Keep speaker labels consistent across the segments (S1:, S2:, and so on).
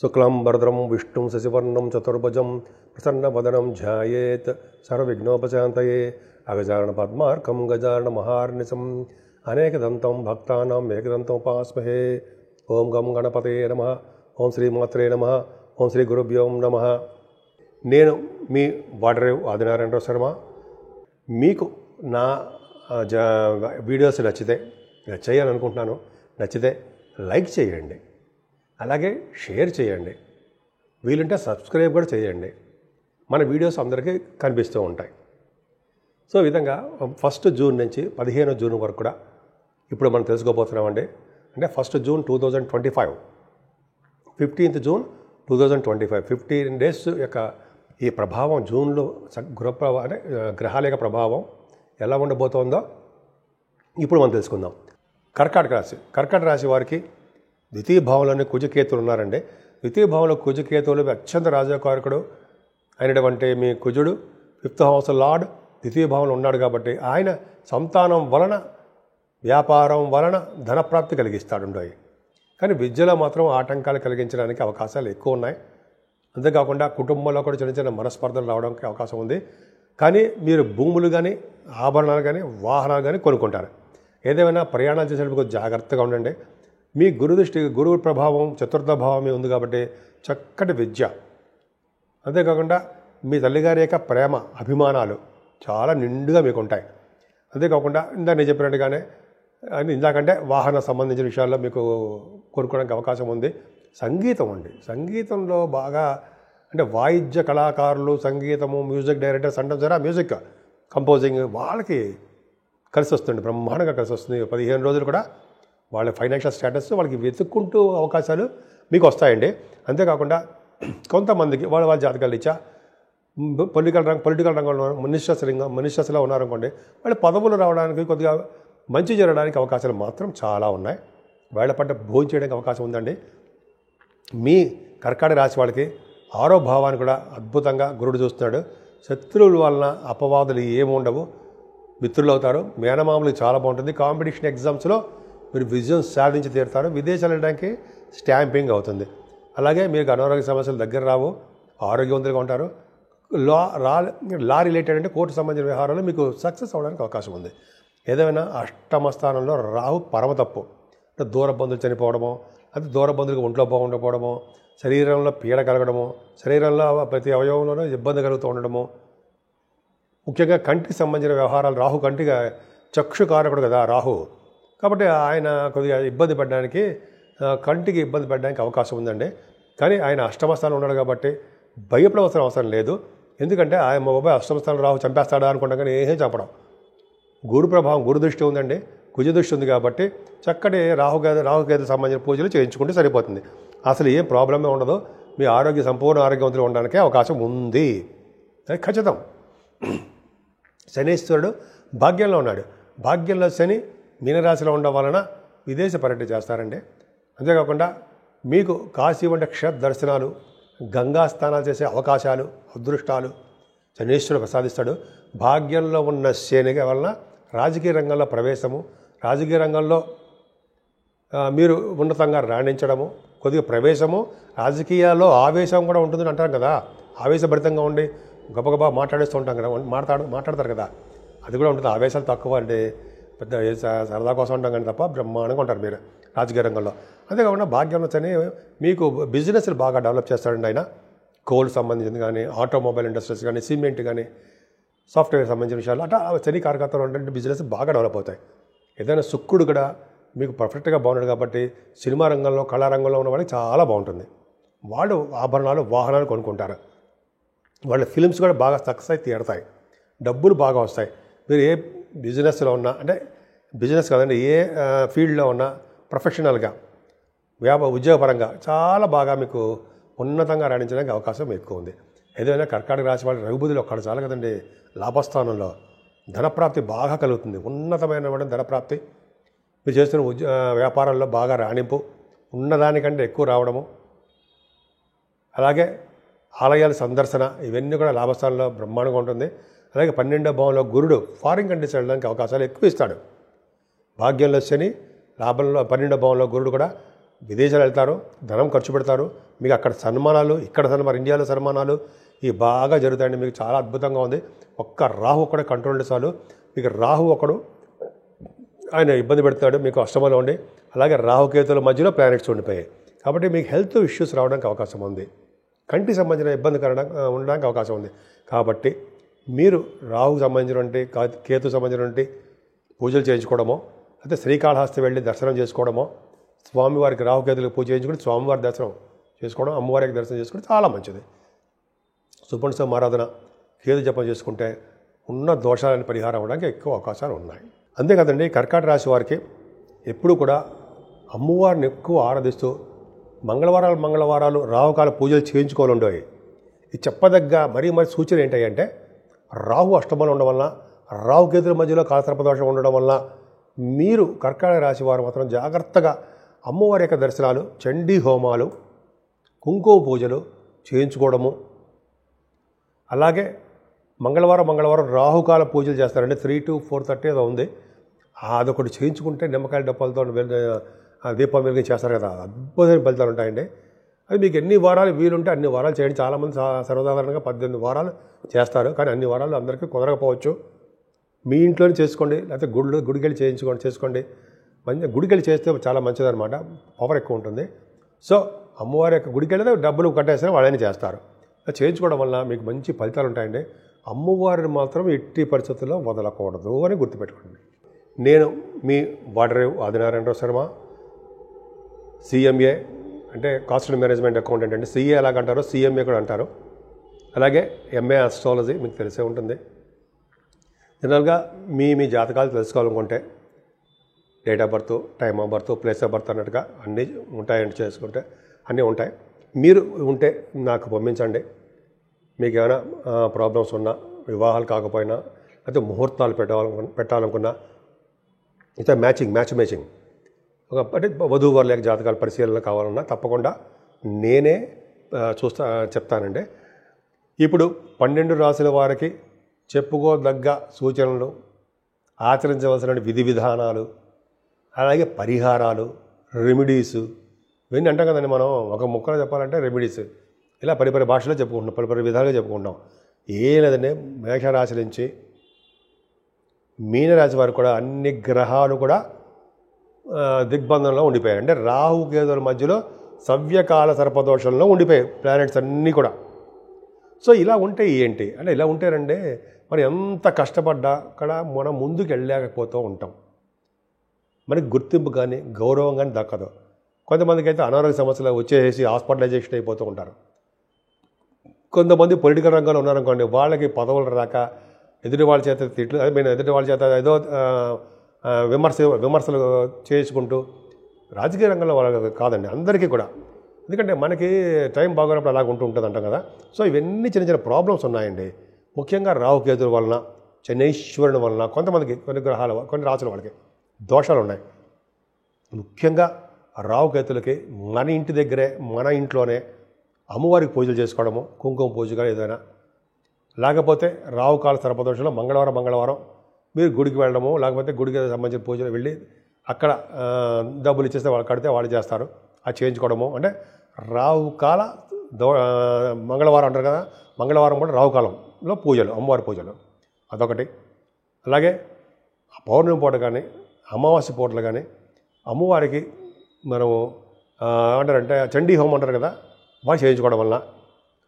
S1: శుక్లాంబరధరం విష్ణుం శశివర్ణం చతుర్భుజం ప్రసన్నవదనం ధ్యాయేత్ సర్వవిఘ్నోపశాంతయే అగజానన పద్మార్కం గజానన మహార్నిశం అనేకదంతం భక్తానాం ఏకదంతముపాస్మహే. ఓం గం గణపతయే నమః. ఓం శ్రీమాత్రే నమః. ఓం శ్రీ గురుభ్యో నమః. నేను మీ వాడరేవు ఆదినారాయణరావు శర్మ. మీకు నా వీడియోస్ నచ్చాయని అనుకుంటున్నాను. నచ్చితే లైక్ చేయండి, అలాగే షేర్ చేయండి, వీలుంటే సబ్స్క్రైబ్ కూడా చేయండి. మన వీడియోస్ అందరికీ కనిపిస్తూ ఉంటాయి. సో ఈ విధంగా 1 జూన్ నుంచి 15 జూన్ వరకు కూడా ఇప్పుడు మనం తెలుసుకోబోతున్నామండి. అంటే 1 జూన్ 2025, 15th జూన్ 2025, 15 డేస్ యొక్క ఈ ప్రభావం జూన్లో అంటే గ్రహాల యొక్క ప్రభావం ఎలా ఉండబోతోందో ఇప్పుడు మనం తెలుసుకుందాం. కర్కాటక రాశి వారికి ద్వితీయ భావంలోనే కుజకేతువులు ఉన్నారండి. ద్వితీయ భావంలో కుజకేతువులు అత్యంత రాజకారకుడు అయినటువంటి మీ కుజుడు 5th హౌస్ లార్డ్ ద్వితీయ భావంలో ఉన్నాడు కాబట్టి ఆయన సంతానం వలన, వ్యాపారం వలన ధనప్రాప్తి కలిగిస్తాడు. కానీ విద్యలో మాత్రం ఆటంకాలు కలిగించడానికి అవకాశాలు ఎక్కువ ఉన్నాయి. అంతేకాకుండా కుటుంబంలో కూడా చిన్న చిన్న మనస్పర్ధలు రావడానికి అవకాశం ఉంది. కానీ మీరు భూములు కానీ, ఆభరణాలు కానీ, వాహనాలు కానీ కొనుక్కుంటారు. ఏదేమైనా ప్రయాణాలు చేసేటప్పుడు కొంచెం జాగ్రత్తగా ఉండండి. మీ గురువు ప్రభావం 4th భావమే ఉంది కాబట్టి చక్కటి విద్య, అంతేకాకుండా మీ తల్లిగారి యొక్క ప్రేమ, అభిమానాలు చాలా నిండుగా మీకు ఉంటాయి. అంతేకాకుండా నేను చెప్పినట్టుగానే ఇందాకంటే వాహన సంబంధించిన విషయాల్లో మీకు కొనుక్కోవడానికి అవకాశం ఉంది. సంగీతంలో బాగా అంటే వాయిద్య కళాకారులు, సంగీతము, మ్యూజిక్ డైరెక్టర్స్ అంటాం సరే, మ్యూజిక్ కంపోజింగ్ వాళ్ళకి కలిసి వస్తుంది, బ్రహ్మాండంగా కలిసి వస్తుంది. 15 రోజులు కూడా వాళ్ళ ఫైనాన్షియల్ స్టేటస్ వాళ్ళకి వెతుక్కుంటూ అవకాశాలు మీకు వస్తాయండి. అంతేకాకుండా కొంతమందికి వాళ్ళ జాతకాలు ఇచ్చా పొలిటికల్ రంగంలో మినిస్టర్స్లో ఉన్నారనుకోండి, వాళ్ళు పదవులు రావడానికి, కొద్దిగా మంచి జరగడానికి అవకాశాలు మాత్రం చాలా ఉన్నాయి. వాళ్ళ పట్ల భోజనం చేయడానికి అవకాశం ఉందండి. మీ కర్కాటక రాశి వాళ్ళకి 6వ భావాన్ని కూడా అద్భుతంగా గురుడు చూస్తున్నాడు. శత్రువుల వలన అపవాదులు ఏమి ఉండవు, మిత్రులు అవుతారు. మేనమామలకు చాలా బాగుంటుంది. కాంపిటీషన్ ఎగ్జామ్స్లో మీరు విజయం సాధించి తీరుతారు. విదేశాలు వెళ్ళడానికి స్టాంపింగ్ అవుతుంది. అలాగే మీకు అనారోగ్య సమస్యలు దగ్గర రావు, ఆరోగ్యవంతులుగా ఉంటారు. లా రిలేటెడ్ అంటే కోర్టు సంబంధించిన వ్యవహారాలు మీకు సక్సెస్ అవ్వడానికి అవకాశం ఉంది. ఏదైనా 8వ స్థానంలో రాహు పరమ తప్పు. అంటే దూర బంధువులు చనిపోవడము, అది దూర బంధువులకు ఒంట్లో బాగుండకపోవడము, శరీరంలో పీడ కలగడము, శరీరంలో ప్రతి అవయవంలోనూ ఇబ్బంది కలుగుతూ ఉండడము, ముఖ్యంగా కంటికి సంబంధించిన వ్యవహారాలు. రాహు కంటిగా చక్షుకారకుడు కదా రాహు, కాబట్టి ఆయన కొద్దిగా ఇబ్బంది పడడానికి, కంటికి ఇబ్బంది పడడానికి అవకాశం ఉందండి. కానీ ఆయన 8వ స్థానంలో ఉన్నాడు కాబట్టి భయపడవలసిన అవసరం లేదు. ఎందుకంటే ఆయన మా బాబాయ్ 8వ స్థానంలో రాహు చంపేస్తాడా అనుకుంటాం, కానీ ఏమీ చంపడం. గురు ప్రభావం, గురు దృష్టి ఉందండి, కుజ దృష్టి ఉంది కాబట్టి చక్కటి రాహుకేతు సంబంధించిన పూజలు చేయించుకుంటే సరిపోతుంది. అసలు ఏం ప్రాబ్లమే ఉండదు. మీ సంపూర్ణ ఆరోగ్యవంతులు ఉండడానికే అవకాశం ఉంది, అది ఖచ్చితం. శనీశ్వరుడు భాగ్యంలో ఉన్నాడు. భాగ్యంలో శని మీనరాశిలో ఉండడం వలన విదేశ పర్యటన చేస్తారండి. అంతేకాకుండా మీకు కాశీ వంటి క్షేత్ర దర్శనాలు, గంగా స్నానాలు చేసే అవకాశాలు, అదృష్టాలు శనీశ్వరుడు ప్రసాదిస్తాడు. భాగ్యంలో ఉన్న శని వలన రాజకీయ రంగంలో ప్రవేశము, రాజకీయ రంగంలో మీరు ఉన్నతంగా రాణించడము, కొద్దిగా ప్రవేశము, రాజకీయాల్లో ఆవేశం కూడా ఉంటుందని అంటారు కదా. ఆవేశభరితంగా ఉండి గబగబా మాట్లాడేస్తూ ఉంటాం కదా, మాట్లాడతారు కదా, అది కూడా ఉంటుంది. ఆవేశాలు తక్కువ అంటే పెద్ద సరదా కోసం ఉంటాం కానీ తప్ప బ్రహ్మాండంగా ఉంటారు మీరు రాజకీయ రంగంలో. అంతేకాకుండా భాగ్యంలో శని మీకు బిజినెస్లు బాగా డెవలప్ చేస్తాడండి. ఆయన కోల్ సంబంధించింది కానీ, ఆటోమొబైల్ ఇండస్ట్రీస్ కానీ, సిమెంట్ కానీ, సాఫ్ట్వేర్ సంబంధించిన విషయాలు అట్లా శని కారకత్వంలో ఉండే బిజినెస్ బాగా డెవలప్ అవుతాయి. ఏదైనా శుక్రుడు కూడా మీకు పర్ఫెక్ట్గా బాగున్నాడు కాబట్టి సినిమా రంగంలో, కళారంగంలో ఉన్న వాళ్ళకి చాలా బాగుంటుంది. వాళ్ళు ఆభరణాలు, వాహనాలు కొనుక్కుంటారు. వాళ్ళ ఫిలిమ్స్ కూడా బాగా సక్సెస్ అయి తీరుతాయి, డబ్బులు బాగా వస్తాయి. మీరు ఏ బిజినెస్లో ఉన్నా, అంటే బిజినెస్ కాదండి, ఏ ఫీల్డ్లో ఉన్నా ప్రొఫెషనల్గా, ఉద్యోగపరంగా చాలా బాగా మీకు ఉన్నతంగా రాణించడానికి అవకాశం ఎక్కువ ఉంది. ఏదైనా కర్కాటక రాశి వాళ్ళు రఘుబుద్ధులు ఒక్కడ చాలు కదండి. లాభస్థానంలో ధనప్రాప్తి బాగా కలుగుతుంది, ఉన్నతమైన ధనప్రాప్తి. మీరు చేస్తున్న వ్యాపారాల్లో బాగా రాణింపు, ఉన్నదానికంటే ఎక్కువ రావడము, అలాగే ఆలయాల సందర్శన, ఇవన్నీ కూడా లాభస్థానంలో బ్రహ్మాండంగా ఉంటుంది. అలాగే 12వ భావంలో గురుడు ఫారిన్ కంట్రీస్ వెళ్ళడానికి అవకాశాలు ఎక్కువ ఇస్తాడు. భాగ్యంలో శని, లాభంలో 12వ భావంలో గురుడు కూడా విదేశాలు వెళ్తారు, ధనం ఖర్చు పెడతారు, మీకు అక్కడ సన్మానాలు, ఇక్కడ సన్మానాలు, ఇండియాలో సన్మానాలు ఇవి బాగా జరుగుతాయండి. మీకు చాలా అద్భుతంగా ఉంది. ఒక్క రాహు ఒక్కడే కంట్రోల్ చాలు. మీకు రాహు ఒకడు ఆయన ఇబ్బంది పెడతాడు మీకు అష్టమంలో ఉండి. అలాగే రాహుకేతుల మధ్యలో ప్లానెట్స్ ఉండిపోయాయి. కాబట్టి మీకు హెల్త్ ఇష్యూస్ రావడానికి అవకాశం ఉంది. కంటికి సంబంధించిన ఇబ్బంది ఉండడానికి అవకాశం ఉంది. కాబట్టి మీరు రాహుకు సంబంధించినటువంటి కేతు సంబంధించినటువంటి పూజలు చేయించుకోవడమో, అయితే శ్రీకాళహస్తి వెళ్ళి దర్శనం చేసుకోవడమో, స్వామివారికి రాహుకేతులకు పూజ చేయించుకుని స్వామివారి దర్శనం చేసుకోవడం, అమ్మవారికి దర్శనం చేసుకోవడం చాలా మంచిది. సుబ్రహ్మణ్య ఆరాధన, కేతు జపం చేసుకుంటే ఉన్న దోషాలను పరిహారం అవ్వడానికి ఎక్కువ అవకాశాలు ఉన్నాయి. అంతేకాదండి, కర్కాటక రాశి వారికి ఎప్పుడు కూడా అమ్మవారిని ఎక్కువ ఆరాధిస్తూ మంగళవారాలు రాహుకాల పూజలు చేయించుకోవాలండి. ఇది చెప్పదగ్గ మరీ సూచన ఏంటంటే, రాహు అష్టమంలో ఉండడం వల్ల, రాహుకేతుల మధ్యలో కాలసర్పదోషం ఉండడం వల్ల మీరు కర్కాటక రాశి వారు మాత్రం జాగ్రత్తగా అమ్మవారి యొక్క దర్శనాలు, చండీ హోమాలు, కుంకుమ పూజలు చేయించుకోవడము, అలాగే మంగళవారం రాహుకాల పూజలు చేస్తారండి. 3 to 4:30 ఏదో ఉంది, అదొకటి చేయించుకుంటే నిమ్మకాయల డబ్బాలతో దీపం వెలిగించి చేస్తారు కదా, అద్భుతమైన ఫలితాలు ఉంటాయండి. అది మీకు ఎన్ని వారాలు వీలుంటే అన్ని వారాలు చేయండి. చాలామంది సర్వసాధారణంగా 18 వారాలు చేస్తారు, కానీ అన్ని వారాలు అందరికీ కుదరకపోవచ్చు. మీ ఇంట్లోనే చేసుకోండి, లేకపోతే గుడికెళ్ళి చేసుకోండి. మంచి గుడికెళ్ళి చేస్తే చాలా మంచిదన్నమాట, పవర్ ఎక్కువ ఉంటుంది. సో అమ్మవారి యొక్క గుడికెళ్ళితే డబ్బులు కట్టేస్తే వాళ్ళని చేస్తారు. చేయించుకోవడం వల్ల మీకు మంచి ఫలితాలు ఉంటాయండి. అమ్మవారిని మాత్రం ఎట్టి పరిస్థితుల్లో వదలకూడదు అని గుర్తుపెట్టుకోండి. నేను మీ వాడరేవు ఆదినారాయణరావు శర్మ, CMA అంటే కాస్ట్ మేనేజ్మెంట్ అకౌంటెంట్ అండి. CA ఎలాగంటారో CMA కూడా అంటారు. అలాగే MA ఆస్ట్రాలజీ మీకు తెలిసే ఉంటుంది. జనరల్గా మీ జాతకాలు తెలుసుకోవాలనుకుంటే date of birth, time of birth, place of birth అన్నట్టుగా అన్నీ ఉంటాయండి. చేసుకుంటే అన్నీ ఉంటాయి. మీరు ఉంటే నాకు పంపించండి. మీకు ఏమైనా ప్రాబ్లమ్స్ ఉన్నా, వివాహాలు కాకపోయినా, అయితే ముహూర్తాలు పెట్టాలనుకున్నా, అయితే మ్యాచ్ మేచింగ్ అంటే వధూవరుల యొక్క జాతకాల పరిశీలన కావాలన్నా తప్పకుండా నేనే చెప్తానండి. ఇప్పుడు 12 రాశుల వారికి చెప్పుకోదగ్గ సూచనలు, ఆచరించవలసిన విధి విధానాలు, అలాగే పరిహారాలు, రెమెడీస్ ఇవన్నీ అంటాం కదండి. మనం ఒక ముక్కలో చెప్పాలంటే రెమెడీస్ ఇలా పరిపరి భాషలో చెప్పుకుంటున్నాం, పరిపరి విధాలుగా చెప్పుకుంటాం. ఏం లేదండి, మేషరాశి నుంచి మీనరాశి వారు కూడా అన్ని గ్రహాలు కూడా దిగ్బంధంలో ఉండిపోయాయి. అంటే రాహుకేతుల మధ్యలో సవ్యకాల సర్పదోషంలో ఉండిపోయాయి ప్లానెట్స్ అన్నీ కూడా. సో ఇలా ఉంటే ఏంటి అంటే, ఇలా ఉంటేనంటే మరి ఎంత కష్టపడ్డా అక్కడ మనం ముందుకు వెళ్ళలేకపోతూ ఉంటాం. మనకి గుర్తింపు కానీ గౌరవం కానీ దక్కదు. కొంతమందికి అయితే అనారోగ్య సమస్యలు వచ్చేసి హాస్పిటలైజేషన్ అయిపోతూ ఉంటారు. కొంతమంది పొలిటికల్ రంగంలో ఉన్నారనుకోండి, వాళ్ళకి పదవులు రాక ఎదుటి వాళ్ళ చేత తిట్లు, ఎదుటి వాళ్ళ చేత ఏదో విమర్శలు చేసుకుంటూ, రాజకీయ రంగంలో వాళ్ళకి కాదండి, అందరికీ కూడా. ఎందుకంటే మనకి టైం బాగున్నప్పుడు అలాగ ఉంటుంది అంటాం కదా. సో ఇవన్నీ చిన్న చిన్న ప్రాబ్లమ్స్ ఉన్నాయండి. ముఖ్యంగా రాహుకేతుల వలన, శనీశ్వరుని వలన కొంతమందికి, కొన్ని రాసుల వాళ్ళకి దోషాలు ఉన్నాయి. ముఖ్యంగా రాహుకేతులకి మన ఇంటి దగ్గరే, మన ఇంట్లోనే అమ్మవారికి పూజలు చేసుకోవడము, కుంకుమ పూజ కానీ ఏదైనా, లేకపోతే రాహుకాల సర్పదోషంలో మంగళవారం మీరు గుడికి వెళ్ళడము, లేకపోతే గుడికి సంబంధించిన పూజలు వెళ్ళి అక్కడ డబ్బులు ఇచ్చేస్తే వాళ్ళు కడితే వాళ్ళు చేస్తారు, అది చేయించుకోవడము. అంటే రాహుకాల మంగళవారం అంటారు కదా, మంగళవారం కూడా రాహుకాలంలో పూజలు, అమ్మవారి పూజలు అదొకటి. అలాగే పౌర్ణమి పూట కానీ అమావాస్య పూటలు కానీ అమ్మవారికి మనము ఏమంటారంటే చండీ హోమం అంటారు కదా, వాళ్ళు చేయించుకోవడం వల్ల,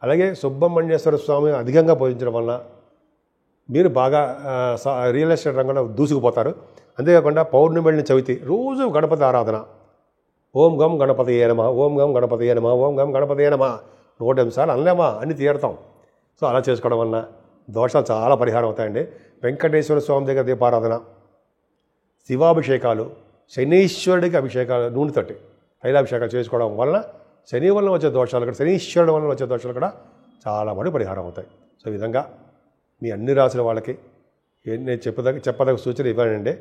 S1: అలాగే సుబ్రహ్మణ్యేశ్వర స్వామి అధికంగా పూజించడం వల్ల మీరు బాగా రియల్ ఎస్టేట్ రంగంలో దూసుకుపోతారు. అంతేకాకుండా పౌర్ణమి వెళ్ళిన చవితి రోజు గణపతి ఆరాధన, ఓం గం గణపతయే నమః, ఓం గం గణపతయే నమః, ఓం గం గణపతయే నమః 108 సార్లు అనలేమా, అన్ని తీరుతాం. సో అలా చేసుకోవడం వల్ల దోషాలు చాలా పరిహారం అవుతాయండి. వెంకటేశ్వర స్వామి దగ్గర దీపారాధన, శివాభిషేకాలు, శనీశ్వరుడికి అభిషేకాలు, నూనెతోటి తైలాభిషేకాలు చేసుకోవడం వల్ల శని వలన వచ్చే దోషాలు కూడా, శనీశ్వరుడు వలన వచ్చే దోషాలు కూడా చాలా మటుకు పరిహారం అవుతాయి. సో ఈ విధంగా మీ అన్ని రాసుల వాళ్ళకి నేను చెప్పదగ్గ సూచన ఇవ్వనండి.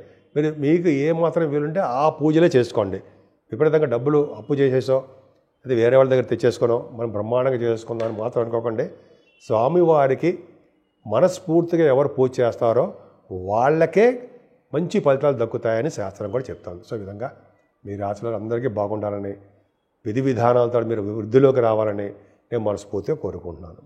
S1: మీకు ఏమాత్రం వీలుంటే ఆ పూజలే చేసుకోండి. విపరీతంగా డబ్బులు అప్పు చేసేసో, అది వేరే వాళ్ళ దగ్గర తెచ్చేసుకోనో మనం బ్రహ్మాండంగా చేసుకుందాం అని మాత్రం అనుకోకండి. స్వామివారికి మనస్ఫూర్తిగా ఎవరు పూజ చేస్తారో వాళ్ళకే మంచి ఫలితాలు దక్కుతాయని శాస్త్రం కూడా చెప్తాను. సో ఈ విధంగా మీ రాశులు అందరికీ బాగుండాలని, విధి విధానాలతో మీరు వృద్ధిలోకి రావాలని నేను మనస్ఫూర్తిగా కోరుకుంటున్నాను.